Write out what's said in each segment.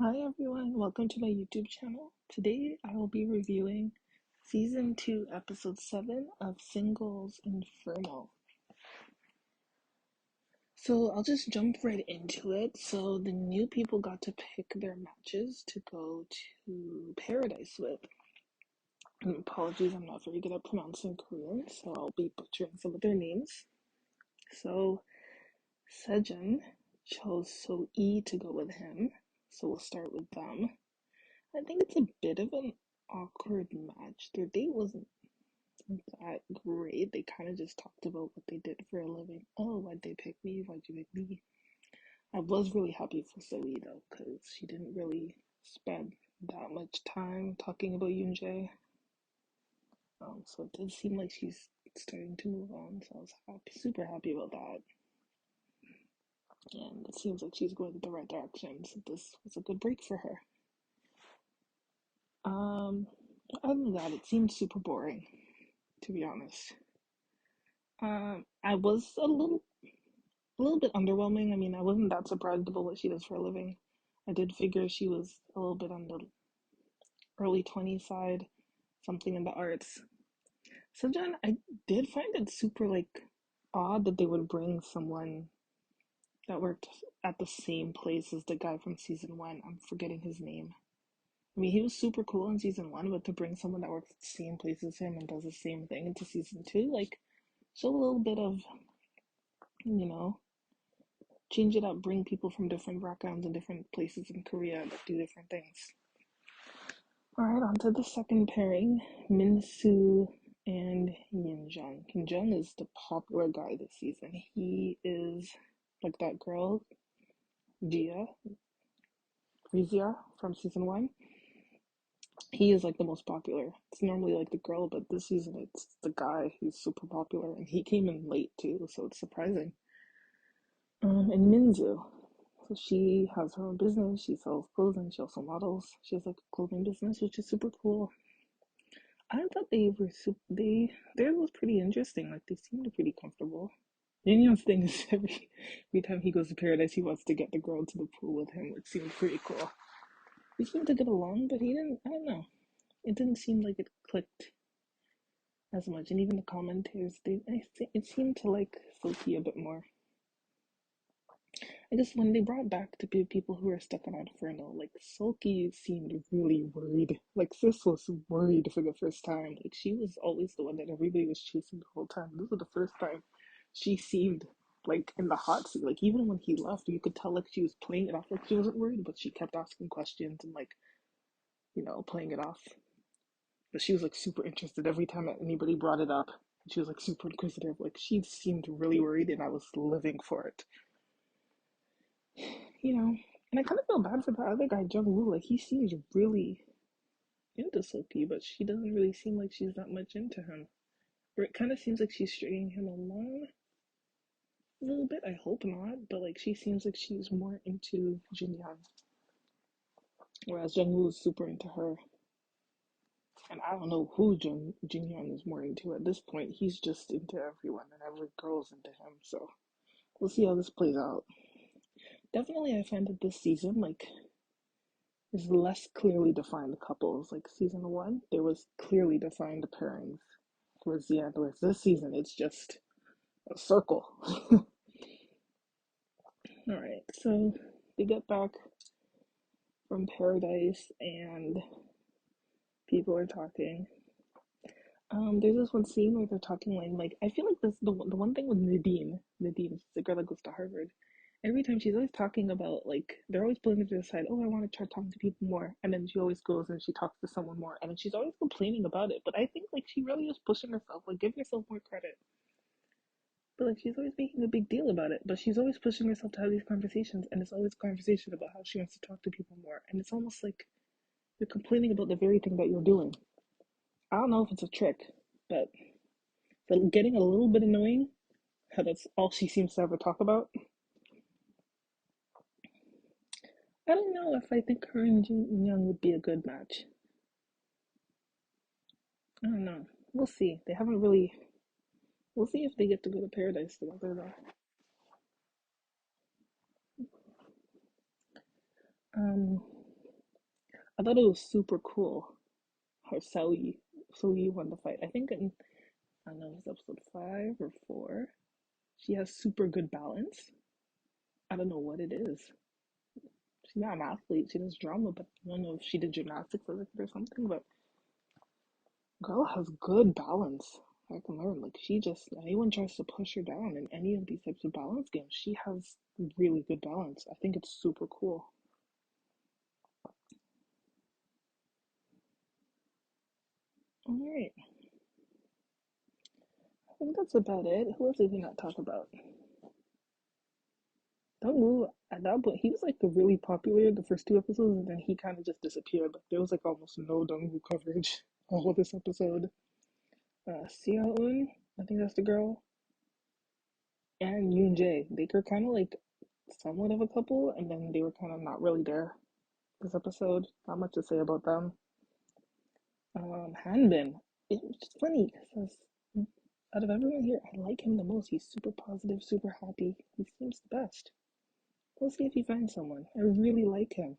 Hi everyone, welcome to my YouTube channel. Today I will be reviewing Season 2, Episode 7 of Singles Inferno. So I'll just jump right into it. So the new people got to pick their matches to go to Paradise with. And apologies, I'm not very good at pronouncing Korean, so I'll be butchering some of their names. So Sejun chose So-E to go with him, so we'll start with them. I think it's a bit of an awkward match. Their date wasn't that great. They kind of just talked about what they did for a living. Oh, why'd they pick me? Why'd you pick me? I was really happy for Zoe though, because she didn't really spend that much time talking about Yoonjae. So it did seem like she's starting to move on. So I was super happy about that. And it seems like she's going in the right direction. So this was a good break for her. Um, Other than that, it seemed super boring, to be honest. I was a little bit underwhelming. I mean, I wasn't that surprised about what she does for a living. I did figure she was a little bit on the early 20s side, something in the arts. So, John, I did find it super odd that they would bring someone that worked at the same place as the guy from season 1. I'm forgetting his name. I mean, he was super cool in season 1, but to bring someone that works at the same place as him and does the same thing into season 2, show a little bit of, you know, change it up, bring people from different backgrounds and different places in Korea that do different things. Alright, on to the second pairing, Min-soo and Yin-jung. Yin-jung is the popular guy this season. He is like that girl, Rizia from season 1. He is like the most popular. It's normally like the girl, but this season it's the guy who's super popular, and he came in late too, so it's surprising. And Minzu. So she has her own business. She sells clothing. She also models. She has like a clothing business, which is super cool. I thought theirs was pretty interesting. Like they seemed pretty comfortable. Daniel's thing is every time he goes to Paradise, he wants to get the girl to the pool with him, which seemed pretty cool. We seemed to get along, but he didn't. I don't know. It didn't seem like it clicked as much, and even the commentators, it seemed to like Sophie a bit more. I guess when they brought back the people who were stuck on Inferno, like Sulky seemed really worried. Like Sis was worried for the first time. Like she was always the one that everybody was chasing the whole time. This was the first time she seemed like in the hot seat. Like even when he left, you could tell like she was playing it off like she wasn't worried, but she kept asking questions and playing it off. But she was like super interested every time that anybody brought it up. She was like super inquisitive. Like she seemed really worried, and I was living for it. And I kind of feel bad for the other guy, Jung Woo. Like, he seems really into Silky, but she doesn't really seem like she's that much into him. Or it kind of seems like she's stringing him along a little bit. I hope not, but like, she seems like she's more into Jinyoung, whereas Jung Woo is super into her. And I don't know who Jinyoung is more into at this point. He's just into everyone, and every girl's into him. So we'll see how this plays out. Definitely, I find that this season, is less clearly defined couples. Like season 1, there was clearly defined pairings towards the end, whereas this season it's just a circle. Alright, so they get back from Paradise and people are talking. There's this one scene where they're talking like I feel like the one thing with Nadine, the girl that goes to Harvard. Every time she's always talking about they're always pulling her to the side. Oh, I want to try talking to people more, and then she always goes and she talks to someone more, and then she's always complaining about it. But I think she really is pushing herself. Like give yourself more credit. But she's always making a big deal about it. But she's always pushing herself to have these conversations, and it's always a conversation about how she wants to talk to people more. And it's almost like you're complaining about the very thing that you're doing. I don't know if it's a trick, but getting a little bit annoying how that's all she seems to ever talk about. I don't know if I think her and Jin Young would be a good match. I don't know. We'll see. They haven't really. We'll see if they get to go to Paradise together, though. Um, I thought it was super cool how Sui won the fight. I think in, I don't know, if it's episode 5 or 4. She has super good balance. I don't know what it is. She's not an athlete. She does drama, but I don't know if she did gymnastics as a kid or something. But girl has good balance. I can learn. Like she just anyone tries to push her down in any of these types of balance games, she has really good balance. I think it's super cool. All right, I think that's about it. Who else did we not talk about? Dongwoo at that point he was like really popular in the first 2 episodes, and then he kind of just disappeared. Like there was like almost no Dongwoo coverage all of this episode. Seoun, I think that's the girl, and Yoon Jae. They were kind of like somewhat of a couple, and then they were kind of not really there this episode. Not much to say about them. Hanbin. It's funny because out of everyone here, I like him the most. He's super positive, super happy. He seems the best. We'll see if he finds someone. I really like him.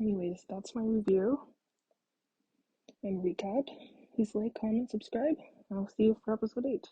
Anyways, that's my review and recap. Please like, comment, subscribe, and I'll see you for episode 8.